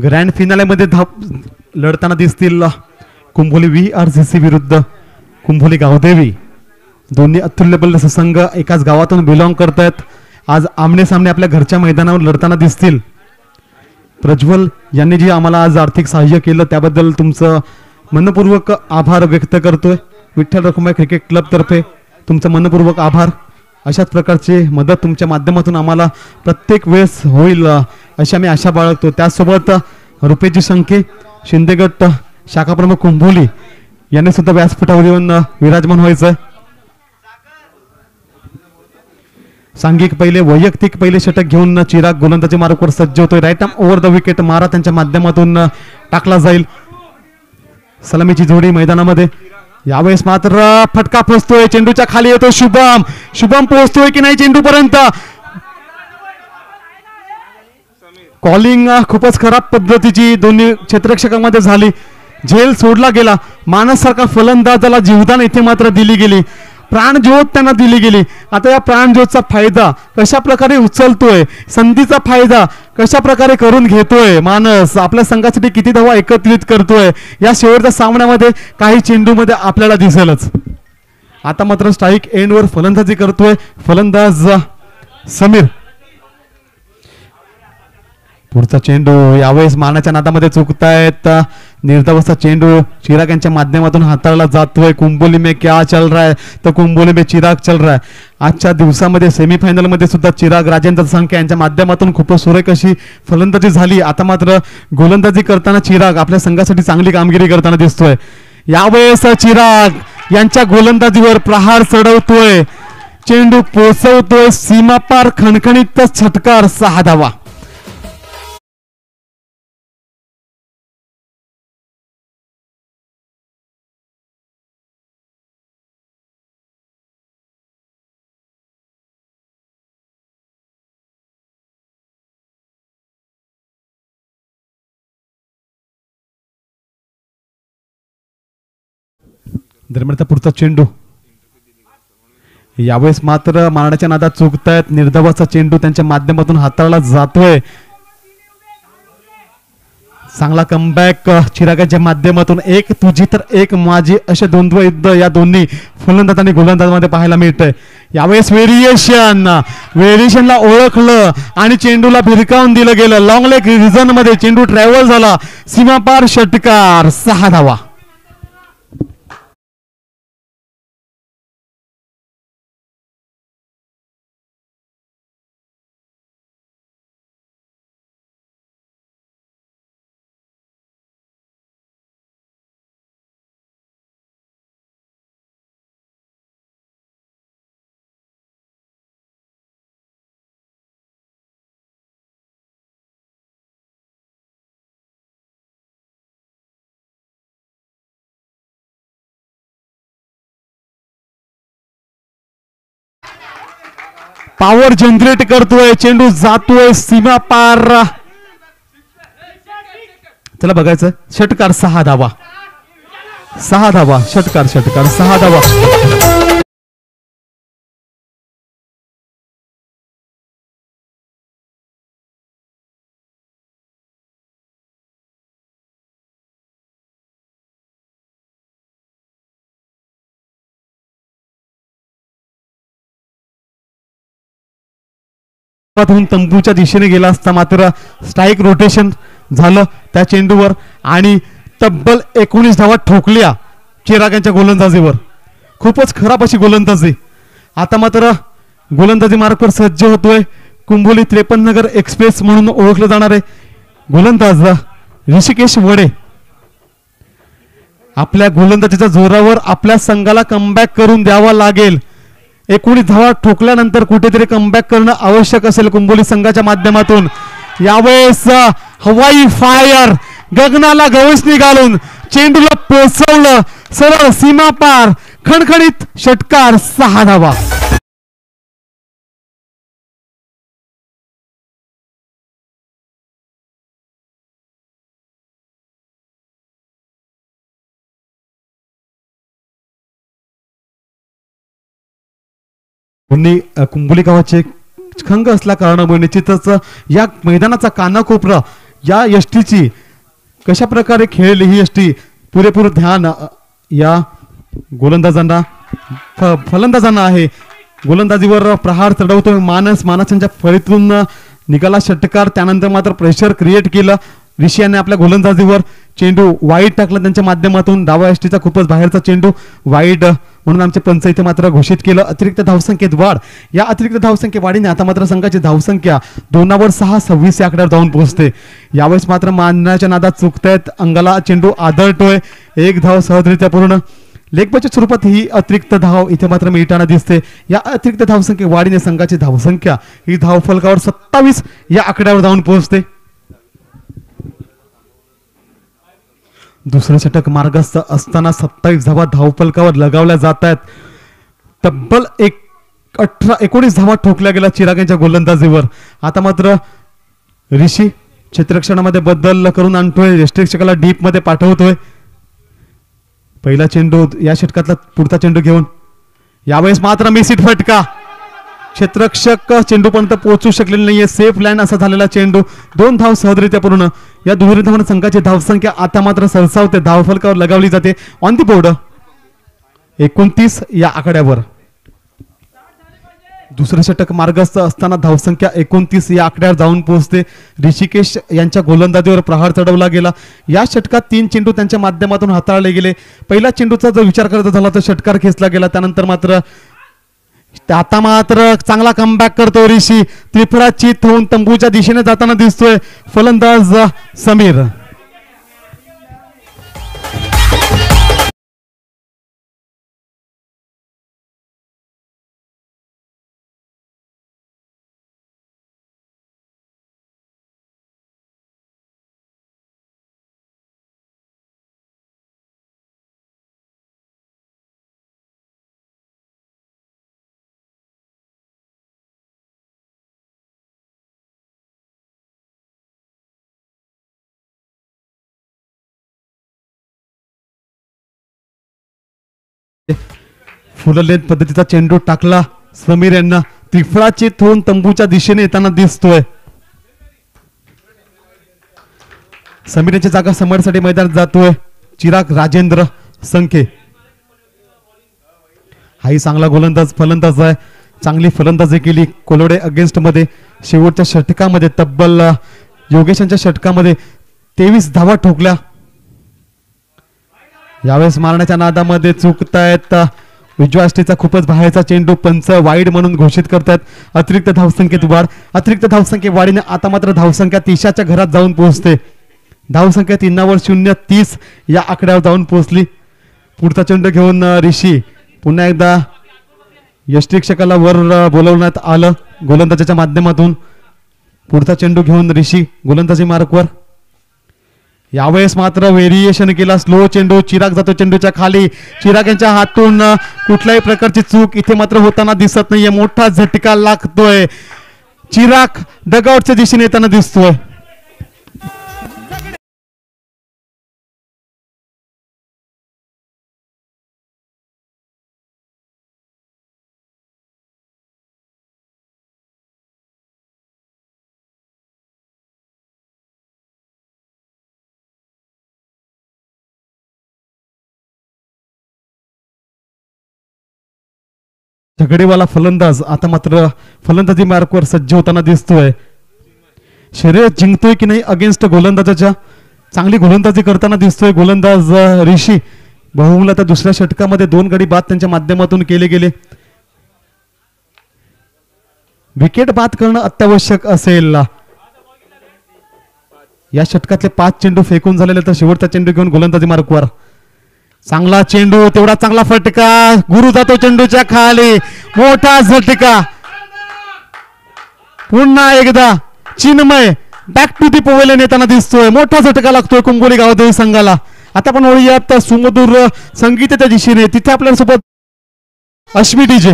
Grand फिनालेमध्ये लढताना दिसतील कुंभोली VRCC विरुद्ध कुंभोली गावदेवी. दोन्ही अतुल्यबल संघ एकाच गावातून बिलॉंग करतात. आज आमने सामने आपल्या घरच्या मैदानावर लढताना दिसतील. प्रज्वल यांनी जी आम्हाला आज आर्थिक सहाय्य केलं त्याबद्दल तुमचं मनपूर्वक आभार व्यक्त करतोय. विठ्ठल रखुमाई क्रिकेट क्लब तर्फे तुमचं मनपूर्वक आभार. अशाच प्रकारची मदत तुमच्या माध्यमातून आम्हाला प्रत्येक वेळेस होईल अशी आम्ही आशा बाळगतो. त्याचसोबत रुपेशजी संखे शिंदेगट शाखा प्रमुख कुंभोली यांनी सुद्धा व्यासपीठावर येऊन विराजमान व्हायचं. सांघिक पहिले वैयक्तिक पहिले षटक घेऊन चिराग गोलंदाजी मार्कवर सज्ज होतोय. Right arm over the wicket मारा त्यांच्या माध्यमातून टाकला जाईल. सलामीची जोडी मैदानामध्ये. यावेळेस मात्र फटका पोहोचतोय. चेंडूच्या खाली येतो शुभम. शुभम पोहोचतोय की नाही चेंडू पर्यंत. कॉलिंग खूपच खराब पद्धतीची दोन्ही क्षेत्ररक्षकांमध्ये झाली. झेल सोडला गेला. मानस सारखा फलंदाजाला जीवदान इथे मात्र दिली गेली. प्राणज्योत त्यांना दिली गेली. आता या प्राणज्योतचा फायदा कशा प्रकारे उचलतोय, संधीचा फायदा कशा प्रकारे करून घेतोय मानस, आपल्या संघासाठी किती धावा एकत्रित करतोय या शेवटच्या सामन्यामध्ये काही चेंडूमध्ये आपल्याला दिसेलच. आता मात्र स्ट्राईक एंडवर फलंदाजी करतोय फलंदाज समीर. पुढचा चेंडू यावेळेस मानाच्या नादामध्ये चुकतायत. निर्धावाचा चेंडू चिराग यांच्या माध्यमातून हाताळला जातोय. कुंभोली में क्या चल रहा है तर कुंभोली में चिराग चल रहा है. आजच्या दिवसामध्ये सेमीफायनल मध्ये सुद्धा चिराग राजेंद्र संखे यांच्या माध्यमातून खूप सुरेख अशी फलंदाजी झाली. आता मात्र गोलंदाजी करताना चिराग आपल्या संघासाठी चांगली कामगिरी करताना दिसतोय. यावेळेस चिराग यांच्या गोलंदाजीवर प्रहार चढवतोय. चेंडू पोचवतोय सीमापार. खणखणीत षटकार. 6 धावा. दरम्यान पुढचा चेंडू यावेळेस मात्र मारण्याच्या नादात चुकतायत. निर्धावाचा चेंडू त्यांच्या माध्यमातून हाताळला जातोय. चांगला कमबॅक चिरागाच्या माध्यमातून. एक तुझी तर एक माझी असे द्वंद्व युद्ध या दोन्ही फलंदाज आणि गोलंदाजामध्ये पाहायला मिळतंय. यावेळेस व्हेरिएशनला ओळखलं आणि चेंडूला भिरकावून दिलं गेलं. लॉंग लेग रिझन मध्ये चेंडू ट्रॅव्हल झाला. सीमापार षटकार. 6 धावा. पॉवर जनरेट करतोय. चेंडू जातोय सीमा पार. त्याला बघायचं. षटकार. 6 धावा. 6 धावा. षटकार. 6 धावा. तंबूच्या दिशेने गेला असता मात्र स्ट्राईक रोटेशन झालं त्या चेंडूवर आणि तब्बल 19 धावा ठोकल्या चिराग यांच्या गोलंदाजीवर. खूपच खराब अशी गोलंदाजी. आता मात्र गोलंदाजी मार्कवर सज्ज होतोय कुंभोली 53 नगर एक्सप्रेस म्हणून ओळखलं जाणार आहे गोलंदाज ऋषिकेश वडे. आपल्या गोलंदाजीच्या जोरावर आपल्या संघाला कमबॅक करून द्यावा लागेल. 19 धावा ठोकल्यानंतर कुठेतरी कमबॅक करणं आवश्यक असेल कुंभोली संघाच्या माध्यमातून. यावेळेस हवाई फायर गगनाला गवसणी घालून चेंडूला पोचवलं सरळ सीमा पार. खणखणीत षटकार. 6 धावा. दोन्ही कुंभोली गावाचे खंग असल्या कारणामुळे निश्चितच या मैदानाचा कानाकोपरा या यष्टीची कशा प्रकारे खेळली ही यष्टी पुरेपूर ध्यान या गोलंदाजांना फलंदाजांना आहे. गोलंदाजीवर प्रहार चढवतोय मानसांच्या फळीतून निघाला षटकार. त्यानंतर मात्र प्रेशर क्रिएट केलं ऋषी यांनी आपल्या गोलंदाजीवर. चेंडू वाईड टाकला त्यांच्या माध्यमातून. डावा यष्टीचा खूपच बाहेरचा चेंडू वाईड म्हणून आमचे पंच इथे मात्र घोषित केलं. अतिरिक्त धावसंख्येत वाढ. या अतिरिक्त धावसंख्ये वाढीने आता मात्र संघाची धावसंख्या 2/6 26 या आकड्यावर जाऊन पोहोचते. यावेळेस मात्र मानण्याच्या नादात चुकतायत. अंगाला चेंडू आदळतोय. एक धाव सहजरित्या पूर्ण. लेगबाच्या स्वरूपात ही अतिरिक्त धाव इथे मात्र मिळताना दिसते. या अतिरिक्त धावसंख्ये वाढीने संघाची धावसंख्या ही धावफलकावर 27 या आकड्यावर जाऊन पोहोचते. दुसरे षटक मार्गस्थ असताना 27 धावा धावफलकावर लगावल्या जात आहेत. तब्बल 19 धावा ठोकल्या गेल्या चिराग यांच्या गोलंदाजीवर. आता मात्र ऋषी क्षेत्ररक्षणामध्ये बदल करून आणतोय. यष्टीरक्षकाला डीप मध्ये पाठवतोय. पहिला चेंडू या षटकातला पुढचा चेंडू घेऊन यावेळेस मात्र मिसिट फटका. क्षेत्ररक्षक चेंडूपर्यंत पोहोचू शकलेले नाहीये. सेफ लाईन असा झालेला चेंडू. 2 धाव सहजरित्या पूर्ण. या दुहेरी धावांना संघाची धावसंख्या आता मात्र सरसावते. धावफलकावर लगावली जाते. ऑन दी बोर्ड 29 या आकड्यावर. दुसरे षटक मार्गस्थ असताना धावसंख्या 29 या आकड्यावर जाऊन पोहोचते. ऋषिकेश यांच्या गोलंदाजीवर प्रहार चढवला गेला. या षटकात 3 चेंडू त्यांच्या माध्यमातून हाताळले गेले. पहिल्या चेंडूचा जर विचार करत झाला तर षटकार खेचला गेला. त्यानंतर मात्र आता मात्र चांगला कमबॅक करतो ऋषी. त्रिफळा चित होऊन तंबूच्या दिशेने जाताना दिसतोय फलंदाज समीर. फुललेन पद्धतीचा चेंडू टाकला समीर यांना. त्रिफळा चित होऊन तंबूच्या दिशेने येताना दिसतोय. समीर यांची जागा समोरसाठी मैदानात जातोय चिराग राजेंद्र संखे. हाही चांगला गोलंदाज फलंदाज आहे. चांगली फलंदाजी केली कोलोडे अगेन्स्ट मध्ये. शेवटच्या षटकामध्ये तब्बल योगेशांच्या षटकामध्ये 23 धावा ठोकल्या. यावेळेस मारण्याच्या नादामध्ये चुकतायत. उजव्या यष्टीचा खूपच बाहेरचा चेंडू पंच वाईड म्हणून घोषित करतात. अतिरिक्त धावसंख्येत वाढ. अतिरिक्त धावसंख्ये वाढीने आता मात्र धावसंख्या 30च्या घरात जाऊन पोहोचते. धावसंख्या 3/0 30 या आकड्यावर जाऊन पोहोचली. पुढचा चेंडू घेऊन ऋषी. पुन्हा एकदा यष्टीरक्षकाला वर बोलवण्यात आलं गोलंदाजाच्या माध्यमातून. पुढचा चेंडू घेऊन ऋषी गोलंदाजी मार्कवर. यावेळेस मात्र व्हेरिएशन केला. स्लो चेंडू. चिराग जातो चेंडूच्या खाली. चिराग यांच्या हातून कुठल्याही प्रकारची चूक इथे मात्र होताना दिसत नाहीये. मोठा झटका लागतोय. चिराग डगआउटच्या दिशेने येताना दिसतोय. झगडेवाला फलंदाज आता मात्र फलंदाजी मार्कवर सज्ज होताना दिसतोय. शर्यत जिंकतोय की नाही अगेन्स्ट गोलंदाजाच्या. चांगली गोलंदाजी करताना दिसतोय गोलंदाज ऋषी. बहुमूल्य आता दुसऱ्या षटकामध्ये 2 गडी बाद त्यांच्या माध्यमातून केले गेले. विकेट बाद करणं अत्यावश्यक असेल. या षटकातले 5 चेंडू फेकून झालेले तर शेवटचा चेंडू घेऊन गोलंदाजी मार्कवर. चांगला चेंडू. तेवढा चांगला फटका. गुरु जातो चेंडूच्या खाली. मोठा झटका. पुन्हा एकदा चिन्मय बॅक टू दी पोवेलियन येताना दिसतोय. मोठा झटका लागतोय कुंभोली गावदेवी संघाला. आता आपण वळूयात सुमधुर संगीताच्या दिशेने. तिथे आपल्यासोबत अश्मी डीजे.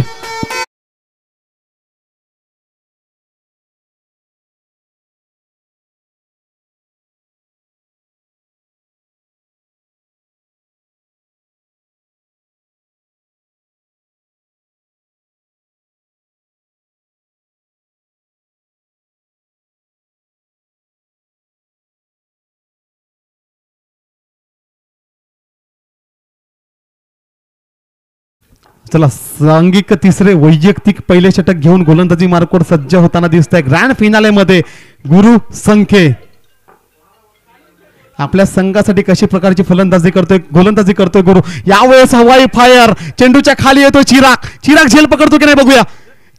चला सांघिक तिसरे वैयक्तिक पहिले षटक घेऊन गोलंदाजी मार्कवर सज्ज होताना दिसत आहे ग्रँड फिनाले मध्ये गुरु संखे. आपल्या संघासाठी कशी प्रकारची फलंदाजी करतोय गोलंदाजी करतोय गुरु. यावेळेस हवाई फायर चेंडूच्या खाली येतो चिराग. चिराग झेल पकडतो की नाही बघूया.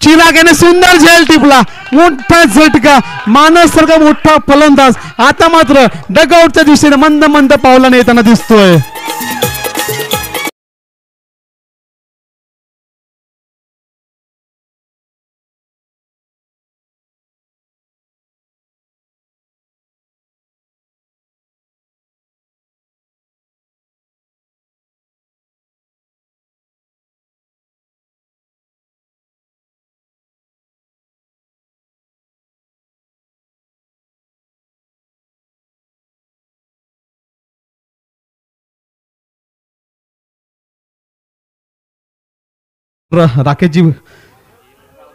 चिराग याने सुंदर झेल टिपला. मोठा झटका मानस सारखा मोठा फलंदाज आता मात्र डगआउटच्या दिशेने मंद मंद पावलाने येताना दिसतोय.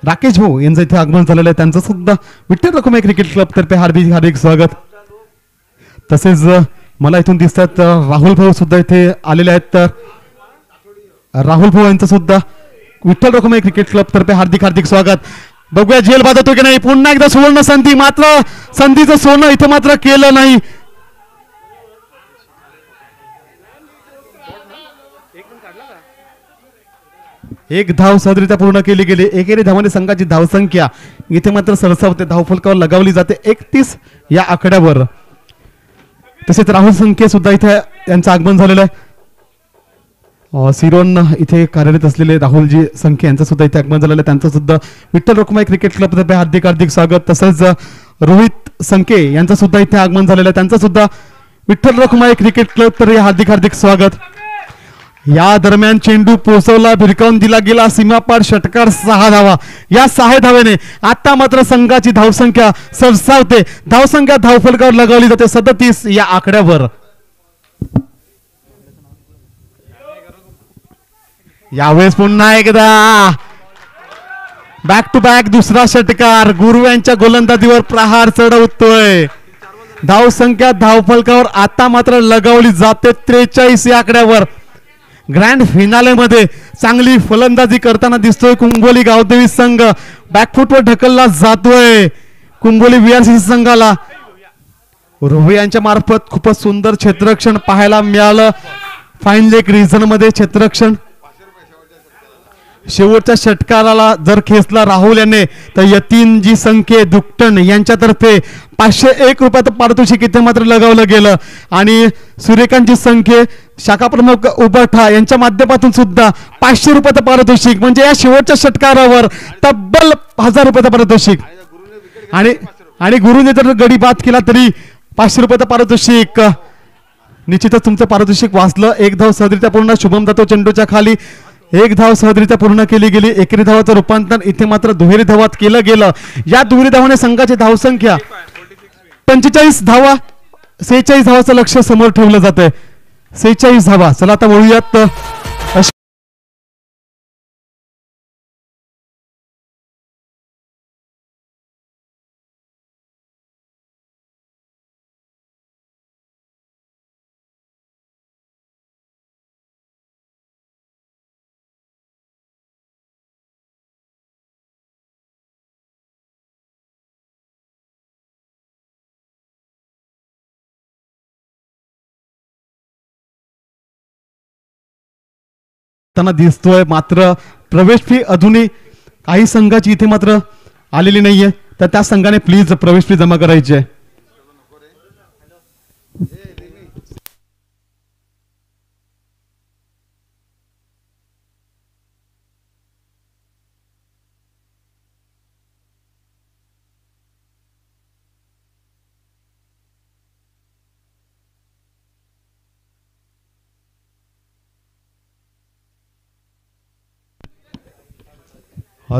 राकेश भाऊ यांचं इथे आगमन झालेलं आहे. त्यांचं सुद्धा विठ्ठल रखुमाई क्रिकेट क्लब तर्फे हार्दिक हार्दिक स्वागत. तसेच मला इथून दिसतात राहुल भाऊ सुद्धा इथे आलेले आहेत. तर राहुल भाऊ यांचं सुद्धा विठ्ठल रखुमाई क्रिकेट क्लब तर्फे हार्दिक हार्दिक स्वागत. बघूया झेल बाद होतो की नाही. पुन्हा एकदा सुवर्ण संधी मात्र संधीचं सोनं इथे मात्र केलं नाही. एक धाव सहजरित्या पूर्ण केली गेली. एकेरी धावाने संघाची धावसंख्या इथे मात्र सरसावते. धावफलकावर लगावली जाते 31 या आकड्यावर. तसेच राहुल संख्ये सुद्धा इथे यांचं आगमन झालेलं आहे. सिरोन इथे कार्यरत असलेले राहुलजी संख्ये यांचं सुद्धा इथे आगमन झालेलं आहे. त्यांचं सुद्धा विठ्ठल रखुमाई क्रिकेट क्लब तर्फे हार्दिक हार्दिक स्वागत. तसंच रोहित संख्ये यांचं सुद्धा इथे आगमन झालेलं आहे. त्यांचं सुद्धा विठ्ठल रखुमाई क्रिकेट क्लब तर्फे हार्दिक हार्दिक स्वागत. या दरम्यान चेंडू पोहोचवला भिरकावून दिला गेला सीमापार षटकार 6 धावा. या 6 धावेने आता मात्र संघाची धावसंख्या सरसावते. धावसंख्या धावफलकावर लगावली जाते 37 या आकड्यावर. यावेळेस पुन्हा एकदा बॅक टू बॅक दुसरा षटकार. गुरु यांच्या गोलंदाजीवर प्रहार चढवतोय. धावसंख्या धावफलकावर आता मात्र लगावली जाते 43 या आकड्यावर. ग्रँड फिनाले मध्ये चांगली फलंदाजी करताना दिसतोय कुंभोली गावदेवी संघ. बॅकफुटवर ढकलला जातोय कुंभोली VRCC संघाला. रोही यांच्या मार्फत खूपच सुंदर क्षेत्ररक्षण पाहायला मिळालं. फाईन लेग रिजन मध्ये क्षेत्ररक्षण. शेवटच्या षटकाराला जर खेचला राहुल याने तर यतीनजी संख्ये दुकटन यांच्यातर्फे 501 रुपयाचं पारितोषिक इथे मात्र लगावलं गेलं. आणि सूर्यकांतजी संख्ये शाखा प्रमुख उबठा यांच्या माध्यमातून सुद्धा 500 रुपयाचं पारितोषिक. म्हणजे या शेवटच्या षटकारावर तब्बल 1000 रुपयाचं पारितोषिक. आणि गुरुने जर गडी बाद केला तरी 500 रुपयाचं पारितोषिक. निश्चितच तुमचं पारितोषिक वाचलं. एक धाव सहजरित्या पूर्ण. शुभम जातो चेंडूच्या खाली. एक धाव सहजरित्या पूर्ण केली गेली. एकेरी धावाचं रूपांतर इथे मात्र दुहेरी धावात केलं गेलं. या दुहेरी धावाने संघाची धावसंख्या 45 धावा 46 धावाचं लक्ष समोर ठेवलं जातंय. 46 धावा. चला आता वळूयात दिसतोय. मात्र प्रवेश फी अजूनही काही संघाची इथे मात्र आलेली नाहीये. तर त्या संघाने प्लीज प्रवेश फी जमा करायची आहे.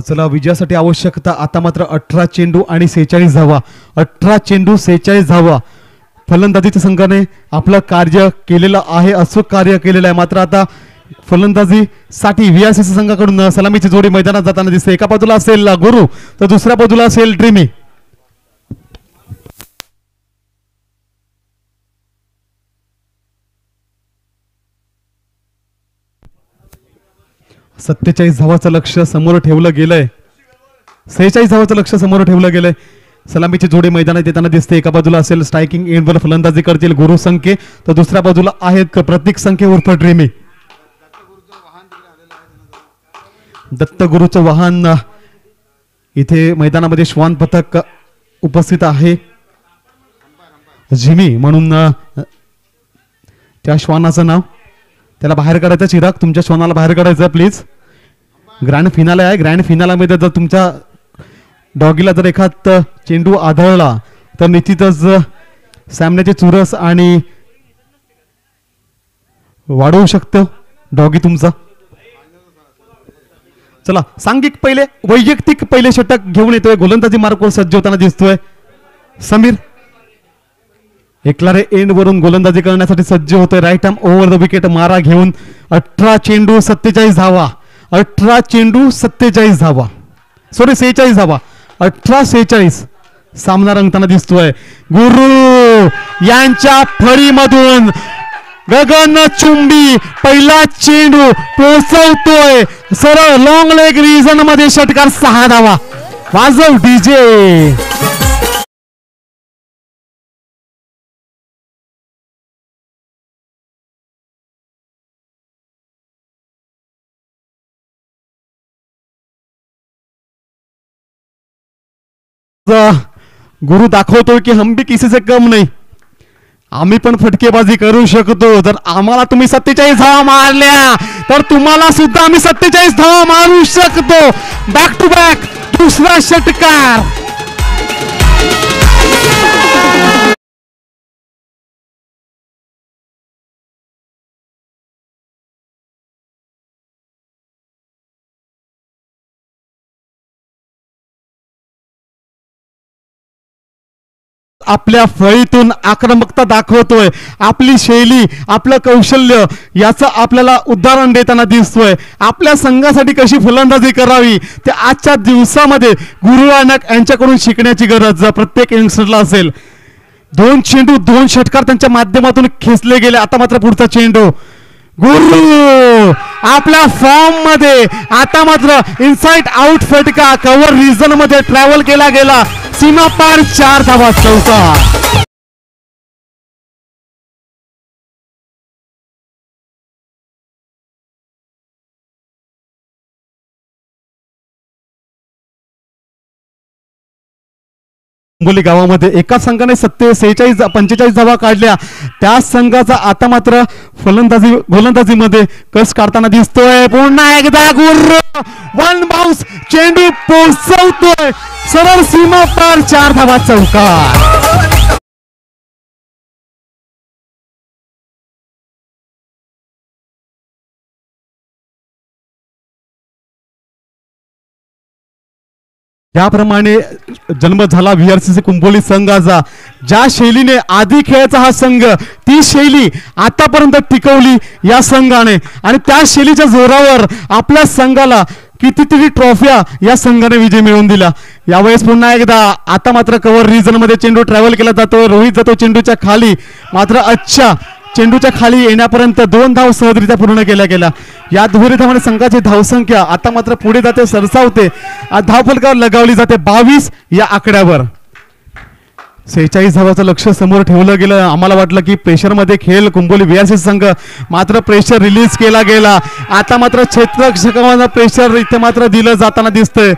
चला विजयासाठी आवश्यकता आता मात्र 18 चेंडू आणि 46 धावा. 18 चेंडू 46 धावा. फलंदाजीच्या संघाने आपलं कार्य केलेलं आहे. अचूक कार्य केलेलं आहे. मात्र आता फलंदाजीसाठी VRCC संघाकडून सलामीची जोडी मैदानात जाताना दिसते. एका बाजूला असेल गुरु तर दुसऱ्या बाजूला असेल ड्रीमी. 47 धावाचं लक्ष समोर ठेवलं गेलंय. 46 धावाचं लक्ष समोर ठेवलं गेलंय. सलामीची जोडी मैदानात येताना दिसते. एका बाजूला असेल स्ट्रायकिंग एंडवर फलंदाजी करतील गुरु संख्ये, तर दुसऱ्या बाजूला आहेत प्रतीक संख्ये उर्फ ड्रीमी. दत्तगुरूचं वाहन इथे मैदानामध्ये श्वान पथक उपस्थित आहे. जिमी म्हणून त्या श्वानाचं नाव. त्याला बाहेर काढायचं. चिराग, तुमच्या श्वानाला बाहेर काढायचं प्लीज. ग्रँड फिनाले आहे. ग्रँड फिनालामध्ये जर तुमच्या डॉगीला जर एखाद चेंडू आढळला तर निश्चितच सामन्याची चुरस आणि वाढवू शकतो डॉगी तुमचा. चला, सांघिक पहिले वैयक्तिक पहिले षटक घेऊन येतोय. गोलंदाजी मार्कवर सज्ज होताना दिसतोय समीर. एकलारे एंड वरून गोलंदाजी करण्यासाठी सज्ज होतोय. Right arm over the wicket मारा घेऊन 18 चेंडू 47 धावा. 18 चेंडू 47 धावा, सॉरी 46 धावा. 18-46 सामना रंगताना दिसतोय. गुरु यांच्या फळीमधून गगनचुंबी पहिला चेंडू पोहोचवतोय सरळ लॉंग लेग रिजन मध्ये. षटकार 6 धावा. वाजव डीजे. गुरु दाखवतोय की हम भी किसी से कम नाही. आम्ही पण फटकेबाजी करू शकतो. जर आम्हाला तुम्ही 47 धावा मारल्या तर तुम्हाला सुद्धा आम्ही 47 धावा मारू शकतो. बॅक टू बॅक दुसरा षटकार. आपल्या फळीतून आक्रमकता दाखवतोय. आपली शैली, आपलं कौशल्य याचं आपल्याला उदाहरण देताना दिसतोय. आपल्या संघासाठी कशी फलंदाजी करावी ते आजच्या दिवसामध्ये गुरु नानक यांच्याकडून शिकण्याची गरज प्रत्येक यंगस्टरला असेल. 2 चेंडू 2 षटकार त्यांच्या माध्यमातून खेचले गेले. आता मात्र पुढचा चेंडू. गुरु आपल्या फॉर्म मध्ये. आता मात्र इनसाइड आउट फटका कव्हर रिजन मध्ये ट्रॅव्हल केला गेला. सीमा पार 4 धावा. चौथा. कुंभोली गावामध्ये एका संघाने 46-45 धावा काढल्या. त्या संघाचा आता मात्र गोलंदाजीमध्ये कस काढताना दिसतोय. पुन्हा एकदा गुरु वन बाउन्स चेंडू पोहोचवतोय सरळ सीमा पार 4 धावा. चौकार. याप्रमाणे जन्म झाला VRCC कुंभोली संघाचा. ज्या शैलीने आधी खेळायचा हा संघ, ती शैली आतापर्यंत टिकवली या संघाने आणि त्या शैलीच्या जोरावर आपल्या संघाला कितीतरी ट्रॉफ्या या संघाने विजय मिळवून दिला. यावेळेस पुन्हा एकदा आता मात्र कव्हर रिजन मध्ये चेंडू ट्रॅव्हल केला जातो. रोहित जातो चेंडूच्या खाली. मात्र अच्छा चेंडूच्या खाली येण्यापर्यंत 2 धाव सहजरित्या पूर्ण केल्या गेल्या. या दुहेरी धावाने संघाची धावसंख्या आता मात्र पुढे जाते, सरसावते. धावफलकावर लगावली जाते 22 या आकड्यावर. 46 धावाचं लक्ष समोर ठेवलं गेलं. आम्हाला वाटलं की प्रेशरमध्ये खेळ कुंभोली VRCC संघ, मात्र प्रेशर रिलीज केला गेला. आता मात्र क्षेत्ररक्षकांना प्रेशर इथे मात्र दिलं जाताना दिसतंय.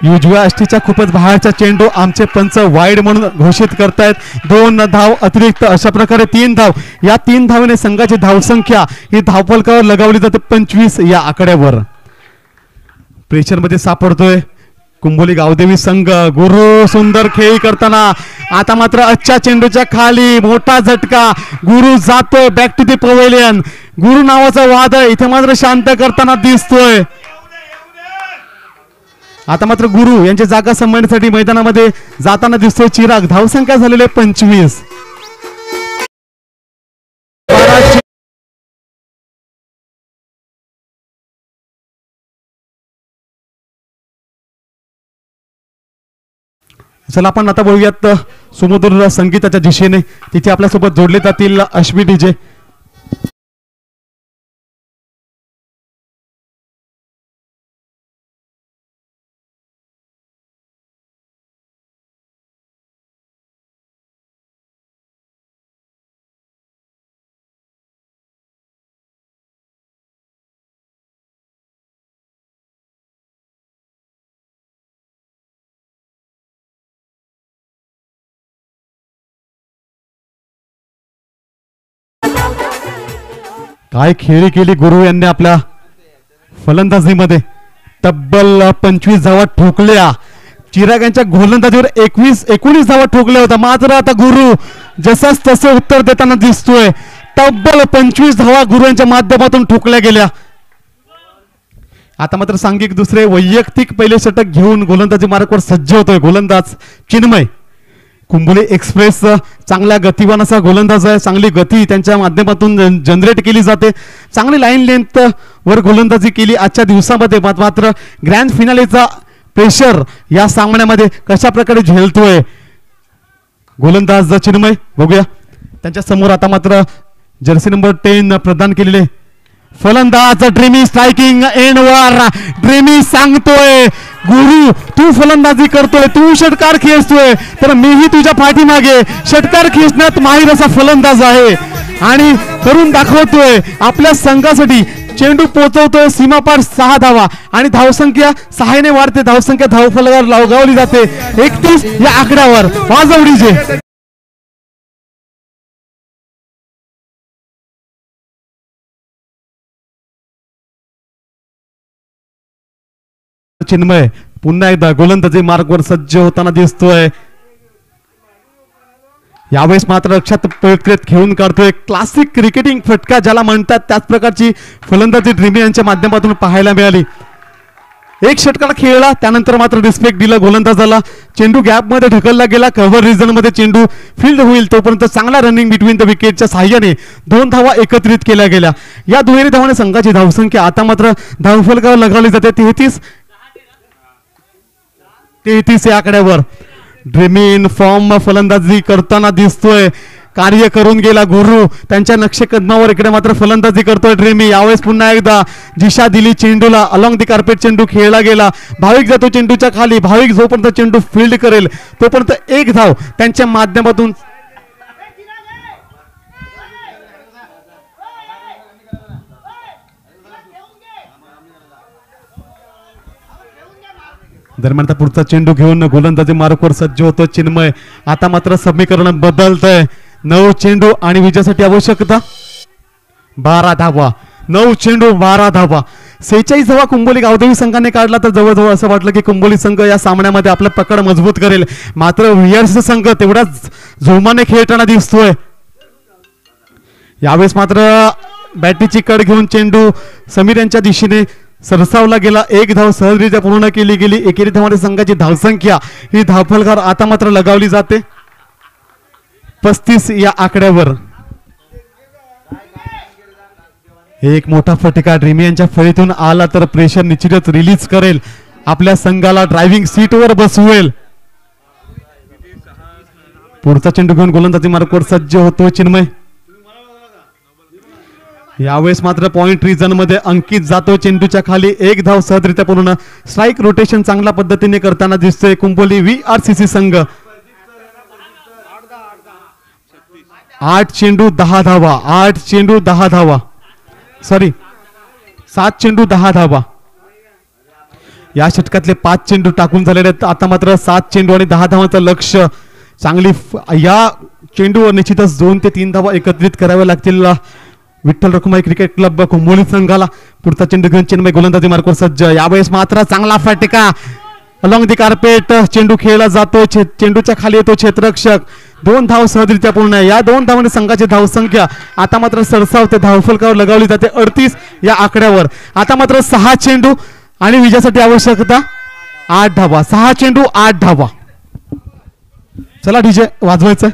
उजव्या अष्टीच्या खूपच बाहेरचा चेंडू आमचे पंच वाईड म्हणून घोषित करतायत. 2 धाव अतिरिक्त. अशा प्रकारे 3 धाव. या 3 धावेने संघाची धावसंख्या ही धावफलकावर लगावली जाते 25 या आकड्यावर. प्रेशर मध्ये सापडतोय कुंभोली गावदेवी संघ. गुरु सुंदर खेळी करताना आता मात्र अच्छा चेंडूच्या खाली मोठा झटका. गुरु जातोय बॅक टू दी पवेलियन. गुरु नावाचा वादळ इथे मात्र शांत करताना दिसतोय. आता मात्र गुरु यांच्या जागा सांभाळण्यासाठी मैदानामध्ये जाताना दिसतोय चिराग. धावसंख्या झालेली 25. चला आपण आता बोलूयात सुमधुर संगीताच्या दिशेने. तिथे आपल्यासोबत जोडले जातील अश्वी डीजे. काय खेळी केली गुरु यांनी आपल्या फलंदाजीमध्ये. तब्बल 25 धावा ठोकल्या. चिराग यांच्या गोलंदाजीवर 19 धावा ठोकल्या होत्या. मात्र आता गुरु जसंच तसं उत्तर देताना दिसतोय. तब्बल 25 धावा गुरु यांच्या माध्यमातून ठोकल्या गेल्या. आता मात्र सांघिक दुसरे वैयक्तिक पहिले षटक घेऊन गोलंदाजी मार्गावर सज्ज होतोय गोलंदाज चिन्मय. कुंभोली एक्सप्रेस चांगल्या गतिवान असा गोलंदाज आहे. चांगली गती त्यांच्या माध्यमातून जनरेट केली जाते. चांगली लाईन लेंथ वर गोलंदाजी केली आजच्या दिवसामध्ये. मात्र ग्रँड फिनालेचा प्रेशर या सामन्यामध्ये कशा प्रकारे झेलतोय गोलंदाज चिन्मय बघूया. त्यांच्या समोर आता मात्र जर्सी नंबर 10 प्रदान केलेले फलंदाज ड्रीमी स्ट्रायकिंग एंडवर. ड्रीमी सांगतोय गुरु तू फलंदाजी करतोय, तू षटकार खेचतोय, तर मीही तुझ्या पाठीमागे षटकार खेचण्यात माहीर असा फलंदाज आहे आणि करून दाखवतोय आपल्या संघासाठी. चेंडू पोहोचवतोय सीमापार 6 धावा आणि धावसंख्या 6 ने वाढते. धावसंख्या धावफलकावर लगावली जाते 31 या आकड्यावर. वाजवडीचे चिन्मय पुन्हा एकदा गोलंदाजी मार्गवर सज्ज होताना दिसतोय. यावेळेस मात्र लक्षात प्रक्रियेत घेऊन काढतोय क्लासिक क्रिकेटिंग फटका ज्याला म्हणतात त्याच प्रकारची फलंदाजी ड्रीमी यांच्या माध्यमातून पाहायला मिळाली. एक षटकार खेळला त्यानंतर मात्र रिस्पेक्ट दिला गोलंदाजाला. चेंडू गॅप मध्ये ढकलला गेला. कव्हर रिजन मध्ये चेंडू फील्ड होईल तोपर्यंत चांगला रनिंग बिटवीन द विकेटच्या साह्याने 2 धावा एकत्रित केल्या गेल्या. या दुहेरी धावाने संघाची धावसंख्या आता मात्र धावफलकावर लगावली जाते 33 या आकड्यावर. ड्रीमी इन फॉर्म फलंदाजी करताना दिसतोय. कार्य करून गेला गुरु त्यांच्या नक्षे कदमावर. इकडे मात्र फलंदाजी करतोय ड्रीमी. यावेळेस पुन्हा एकदा दिशा दिली चेंडूला. अलॉंग दी कार्पेट चेंडू खेळला गेला. भाविक जातो चेंडूच्या खाली. भाविक जोपर्यंत चेंडू फील्ड करेल तोपर्यंत 1 धाव त्यांच्या माध्यमातून. दरम्यान पुढचा चेंडू घेऊन गोलंदाजी मार्गावर सज्ज होतो चिन्मय. आता मात्र समीकरण बदलतंय. 9 चेंडू आणि विजयासाठी आवश्यकता 12 धावा. 9 चेंडू 12 धावा. 46 धावा कुंभोली गावदेवी संघाने काढला तर जवळजवळ असं वाटलं की कुंभोली संघ या सामन्यामध्ये आपलं पकड मजबूत करेल. मात्र व्हीआरस संघ तेवढाच जोमाने खेळताना दिसतोय. यावेळेस मात्र बॅटीची कड घेऊन चेंडू समीर यांच्या दिशेने सरसावला गेला. 1 धाव सहजरित्या पूर्ण केली गेली. एकेरी धावांची संघाची धावसंख्या ही धावफलकावर आता मात्र लगावली जाते 35 या आकड्यावर. एक मोठा फटका ड्रीमी यांच्या फळीतून आला तर प्रेशर निश्चितच रिलीज करेल. आपल्या संघाला ड्रायव्हिंग सीटवर बसवेल. पुढचा चेंडू घेऊन गोलंदाजी मार्गावर सज्ज होतो चिन्मय. यावेळेस मात्र पॉइंट रिजन मध्ये अंकित जातो चेंडूच्या खाली. 1 धाव सहजरित्या पूर्ण. स्ट्राईक रोटेशन चांगल्या पद्धतीने करताना दिसतोय कुंभोली व्हीआरसीसी संघ. 8 चेंडू 10 धावा. 8 चेंडू 10 धावा. सॉरी 7 चेंडू 10 धावा. या षटकातले 5 चेंडू टाकून झालेले आहेत. आता मात्र 7 चेंडू आणि 10 धावांचं लक्ष. चांगली या चेंडूवर निश्चितच 2 ते 3 धावा एकत्रित कराव्या लागतील विठ्ठल रखुमाई क्रिकेट क्लब कुंभोली संघाला. पुढचा चेंडू घेऊन चिन्मय गोलंदाजी मार्गावर सज्ज. यावेळेस मात्र चांगला फटका अलॉंग दी कार्पेट चेंडू खेळला जातो. चेंडूच्या खाली येतो क्षेत्ररक्षक. 2 धाव सहजरित्या पूर्ण. या 2 धावांनी संघाची धावसंख्या आता मात्र सरसावते. धावफलकावर लगावली जाते 38 या आकड्यावर. आता मात्र 6 चेंडू आणि विजयासाठी आवश्यकता 8 धावा. 6 चेंडू 8 धावा. चला डीजे वाजवायचं.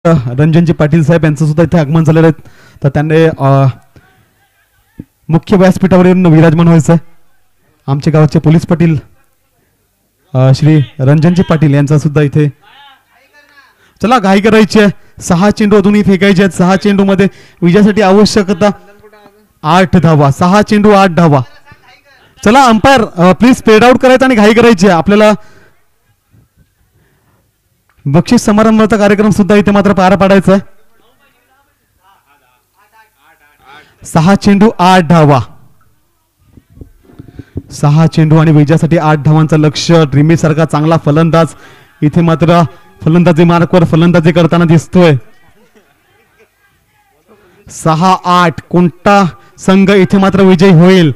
रणजनजी पाटील साहेब यांचं सुद्धा इथे आगमन झालेलं आहे. तर त्यांनी मुख्य व्यासपीठावर येऊन विराजमान व्हायचं. आमच्या गावाचे पोलीस पाटील श्री रणजनजी पाटील यांचा सुद्धा इथे. चला घाई करायची आहे. 6 चेंडू अजूनही फेकायचे आहेत. 6 चेंडू मध्ये विजयासाठी आवश्यकता 8 धावा. 6 चेंडू 8 धावा. चला अंपायर प्लीज स्प्रेड आउट करायचं आणि घाई करायची आहे. आपल्याला बक्षीस समारंभाचा कार्यक्रम सुद्धा इथे मात्र पार पाडायचा आहे. 6 चेंडू 8 धावा. 6 चेंडू आणि विजयासाठी 8 धावांचं लक्ष्य. ड्रीमी सारखा चांगला फलंदाज इथे मात्र फलंदाजी मार्कवर फलंदाजी करताना दिसतोय. 6-8 कोणता संघ इथे मात्र विजयी होईल?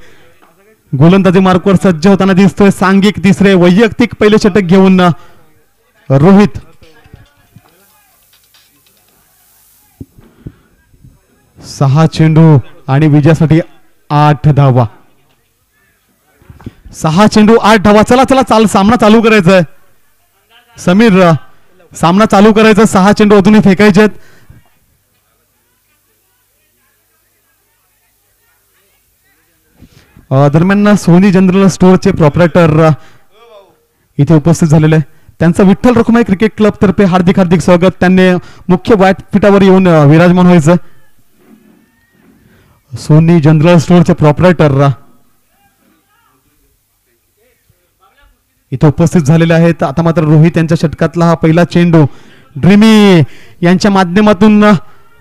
गोलंदाजी मार्कवर सज्ज होताना दिसतोय. सांघिक तिसरे वैयक्तिक पहिले षटक घेऊन रोहित. 6 चेंडू आणि विजयासाठी 8 धावा. 6 चेंडू 8 धावा. चला चला सामना चालू करायचा आहे. समीर सामना चालू करायचा. 6 चेंडू अजूनही फेकायचे आहेत. दरम्यान सोनी जनरल स्टोअरचे प्रॉपरेटर इथे उपस्थित झालेले आहे. त्यांचं विठ्ठल रखुमाई क्रिकेट क्लब तर्फे हार्दिक हार्दिक स्वागत. त्यांनी मुख्य व्यासपीठावर येऊन विराजमान व्हायचं. सोनी जनरल स्टोअरचे प्रॉपरेटर इथे उपस्थित झालेले आहेत. आता मात्र रोहित यांच्या षटकातला हा पहिला चेंडू ड्रीमी यांच्या माध्यमातून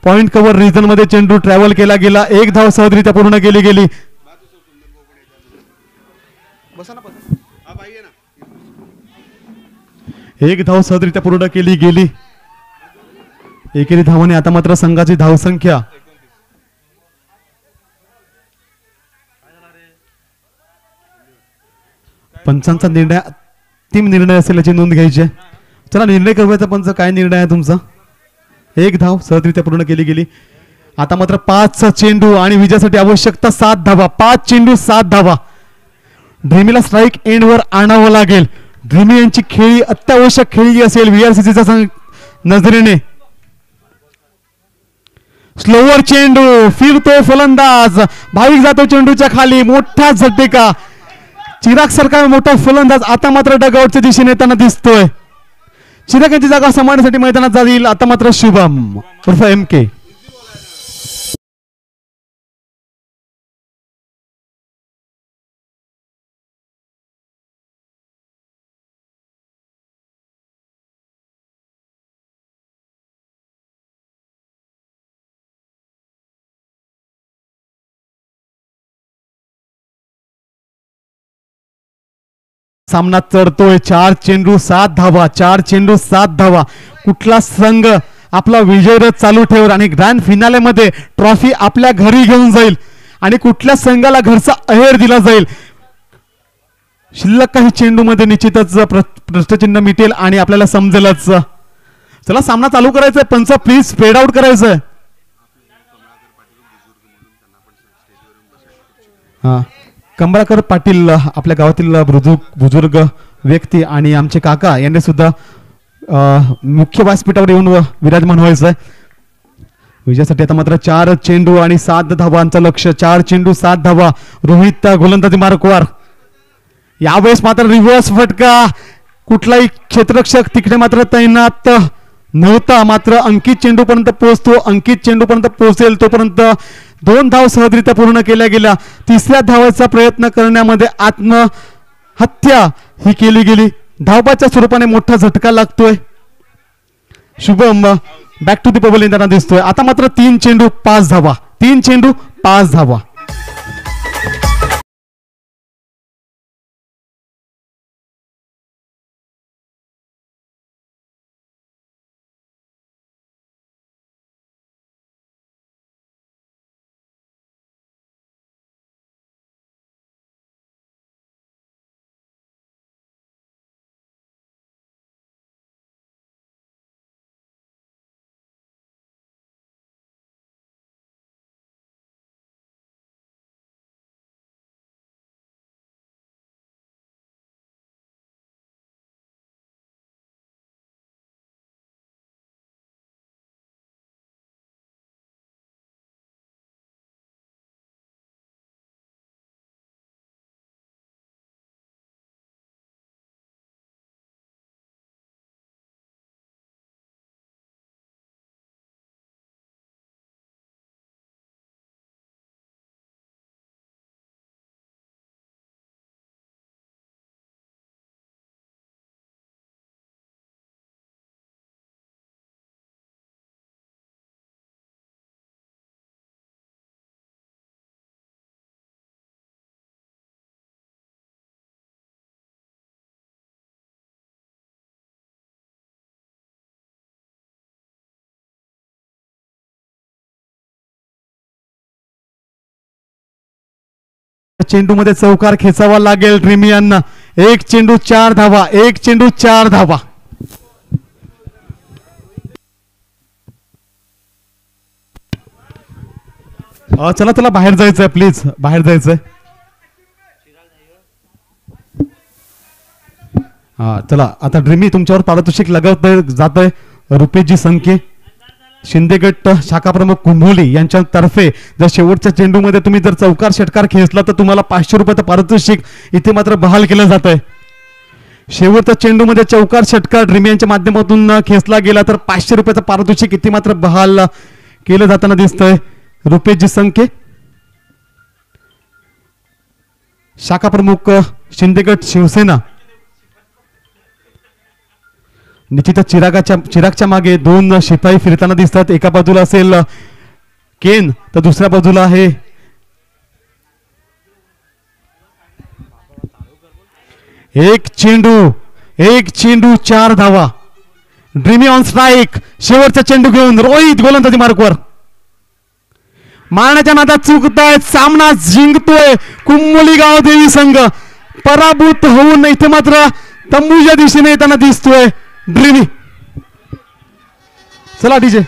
पॉइंट कव्हर रिजन मध्ये चेंडू ट्रॅव्हल केला गेला. 1 धाव सहजरित्या पूर्ण केली गेली. एक धाव सहजरित्या पूर्ण केली गेली. एकेरी धावाने आता मात्र संघाची धावसंख्या पंचांचा निर्णय अंतिम निर्णय असेल याची नोंद घ्यायची. चला निर्णय करवायचा. पंच काय निर्णय आहे तुमचा? 1 धाव सहजरित्या पूर्ण केली गेली. आता मात्र 5 चेंडू आणि विजयासाठी आवश्यकता 7 धावा. 5 चेंडू 7 धावा. ड्रीमीला स्ट्राईक एंड वर आणावं लागेल. ड्रीमी यांची खेळी अत्यावश्यक खेळी असेल VRCCच्या नजरेने. स्लोवर चेंडू फिरतो फलंदाज. भाविक जातो चेंडूच्या खाली. मोठा झटका. चिराग सारखा मोठा फलंदाज आता मात्र डगआउटच्या दिशेने येताना दिसतोय. चिराग यांची जागा सांभाळण्यासाठी मैदानात जाईल आता मात्र शुभम उर्फ MK. सामना चढतोय. 4 चेंडू 7 धावा. 4 चेंडू 7 धावा. कुठला संघ आपला विजयरथ चालू ठेवल आणि ग्रँड फिनाले मध्ये ट्रॉफी आपल्या घरी घेऊन जाईल आणि कुठल्या संघाला घरचा अहेर दिला जाईल? शिल्लक काही चेंडू मध्ये निश्चितच प्रश्नचिन्ह मिटेल आणि आपल्याला समजेलच. चला सामना चालू करायचा. पंच प्लीज स्प्रेड आउट करायचं. हा कंबळाकर पाटील आपल्या गावातील बुजुर्ग व्यक्ती आणि आमचे काका यांनी सुद्धा मुख्य व्यासपीठावर येऊन विराजमान व्हायचं. विजयासाठी आता मात्र 4 चेंडू आणि 7 धावांचं लक्ष. 4 चेंडू 7 धावा. रोहित गोलंदाजी मार्कवर. यावेळेस मात्र रिव्हर्स फटका. कुठलाही क्षेत्ररक्षक तिकडे मात्र तैनात नव्हता. मात्र अंकित चेंडू पर्यंत पोहोचतो. अंकित चेंडू पर्यंत पोहोचेल तोपर्यंत 2 धाव सहजरित्या पूर्ण केल्या गेल्या. 3ऱ्या धावाचा प्रयत्न करण्यामध्ये आत्महत्या ही केली गेली. धावबाच्या स्वरूपाने मोठा झटका लागतोय. शुभम बॅक टू दी पबल येताना दिसतोय. आता मात्र 3 चेंडू 5 धावा. 3 चेंडू 5 धावा. चेंडूमध्ये चौकार खेचावा लागेल ड्रीमी यांना. एक चेंडू 4 धावा, एक चेंडू 4 धावा. चला चला बाहेर जायचंय, प्लीज बाहेर जायचंय. हा चला आता ड्रीमी तुमच्यावर पारितोषिक लगावतोय जातोय. रुपेशजी संके शिंदेगट शाखा प्रमुख कुंभोली यांच्यातर्फे जर शेवटच्या चेंडूमध्ये तुम्ही जर चौकार षटकार खेचला तर तुम्हाला 500 रुपयाचं पारितोषिक इथे मात्र बहाल केलं जात आहे. शेवटच्या चेंडूमध्ये चौकार षटकार ड्रीमी यांच्या माध्यमातून खेचला गेला तर 500 रुपयाचं पारितोषिक इथे मात्र बहाल केलं जाताना दिसतंय. रुपेशजी संके शाखा प्रमुख शिंदेगट शिवसेना. निश्चितच चिरागच्या मागे 2 शिपाई फिरताना दिसतात. एका बाजूला असेल केन तर दुसऱ्या बाजूला आहे एक चेंडू 4 धावा. Dreamy on strike. शेवटचा चेंडू घेऊन रोहित गोलंदाजी मार्कवर. मारण्याच्या नादात चुकताय. सामना जिंकतोय कुंभोली गावदेवी संघ. पराभूत होऊन इथे मात्र तंबूच्या दिशेने येताना दिसतोय ड्रीमी. चला डीजे.